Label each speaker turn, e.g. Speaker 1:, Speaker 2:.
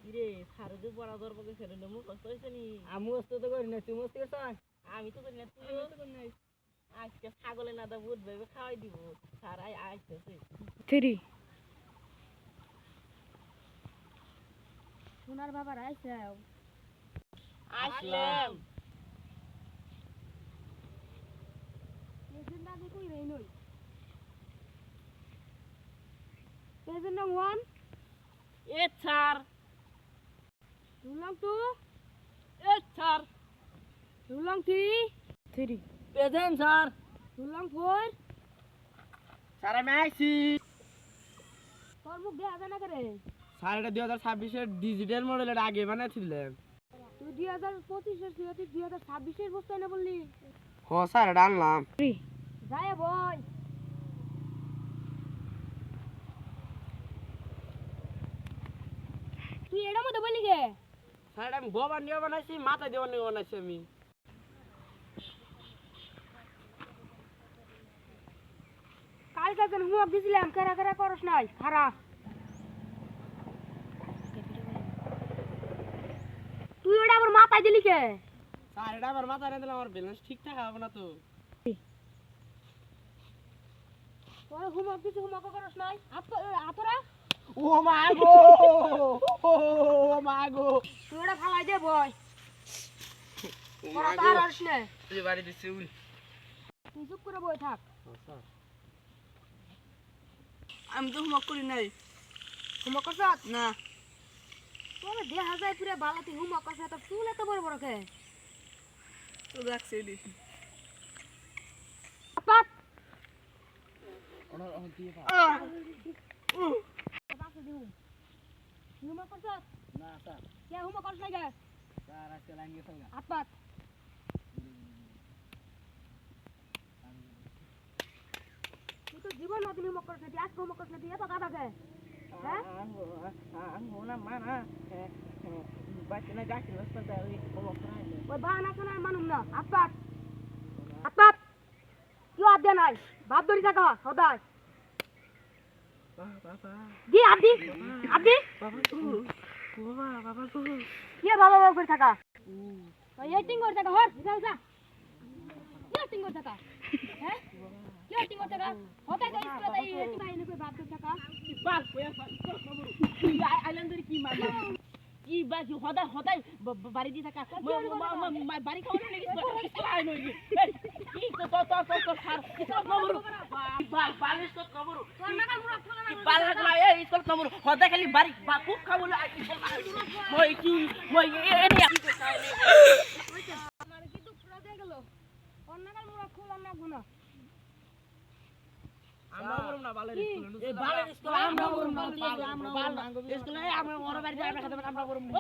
Speaker 1: কিরে সারদে পড়া দরপকে ছেড়ে নেবো কষ্ট হয়েছে নি
Speaker 2: আমি মস্ত তো করি না তুই মস্ত করছ
Speaker 1: আমি তো করি না তুইও তো করি না আজকে ছাগলে না দা বুট ভেবে খাওয়াই দিব সারাই আসতেছে
Speaker 3: 3 সোনার বাবার আইসাও
Speaker 1: আসলাম
Speaker 3: পেজেন্ট আগে কই রে নই পেজেন্ট নং 1
Speaker 1: এ ছাড়
Speaker 3: রুলং 2
Speaker 1: এ ছাড়
Speaker 3: রুলং 3
Speaker 2: পেজেন্ট স্যার
Speaker 3: রুলং 4
Speaker 2: স্যার আমি আইছি
Speaker 3: তোর মুখ দেখা যায় না করে
Speaker 2: স্যার এটা 2026 এর ডিজিটাল মডেলের আগে বানাইছিলেন
Speaker 3: তুই 2025 এর তুই 2026 এর বস্তা না বললি
Speaker 2: হ স্যার এটা আনলাম
Speaker 3: যায় বই তুই এর মধ্যে বললি কে
Speaker 2: স্যার এটা আমি গোবার নিয়ে বানাইছি মাথা দিয়ে নিয়ে বানাইছি আমি
Speaker 3: কালকে যখন হুমক দিছিলাম কেরা কেরা করস নাই খারাপ তুই ওটা আবার মাথায় দিলি কে
Speaker 2: স্যার এটা আমার মাথা রেঁধে আমার ব্যালেন্স ঠিকঠাক হবে না তো
Speaker 3: তোর হুমক দিছি হুমক করস নাই আতরা
Speaker 2: ও মা গো ও মা গো
Speaker 3: তুই ওটা ফালাই দে বই ওরা তার আসছ না
Speaker 2: তুই বাড়ি দিছি উল
Speaker 3: তুই চুপ করে বই থাক
Speaker 1: আমি তো হুমক করি নাই
Speaker 3: হুমক করছ
Speaker 1: না
Speaker 3: তোর দেখা যায় পুরো বালাতে হুমক করছ তো চুল এত বড় বড় কে
Speaker 1: তো রাখছে দেখি
Speaker 3: পাপ
Speaker 2: ওনা দিয়ে পা
Speaker 3: পাশে দিউ হুমক করছ
Speaker 2: না স্যার
Speaker 3: কে হুমক করছ না কে
Speaker 2: স্যার আজকে লাইন গেছে না
Speaker 3: হাত পাত তুই তো জীবন মত হুমক করছ তুই আজকে হুমক করছ তুই এত গাদা কে হ্যাঁ
Speaker 2: হোনা মানা বাচ্চা না গাছ রাস্তা ওই হুমক করাই
Speaker 3: ওই বাহানা শোনা মানুম না হাত পাত হাত পাত কি আদে নাই বাপ ধরি থাকা সদাই
Speaker 2: বাবা
Speaker 3: দি আদি আদি
Speaker 2: বাবা তো বাবা তো
Speaker 3: কি বাবা বাবা করে থাকা ওই এটিং করে থাকা হর যা যা কি এটিং করে থাকা হ্যাঁ কি এটিং করে থাকা হতা তো ইসকে তাই এটিং আইনে কই বাপ ধরি থাকা
Speaker 1: বাস কয়া আইল্যান্ডের কি মারলা কি বাকি হদাই হদাই বাড়ি দিয়ে থাকা বাড়ি খাওয়ানো নাকি খাওয়াই নই কি তো সার স্কুল নম্বর বালিশ তো নম্বর
Speaker 3: তোর নাগাল মুড়া ফলা না
Speaker 1: বালিশ না এই স্কুল নম্বর হদাই খালি বাড়ি খুব খাবো মই কি মই এনে
Speaker 3: আমার কি তো পুরো দে গেল তোর নাগাল মুড়া খোলা না গুনা
Speaker 2: আমরা বলম না বালের স্কুল
Speaker 1: এই বালের স্কুল আমরা করব না আমরা স্কুলে আমরা ওর বাড়ি যাই আমরা খেতে আমরা করব না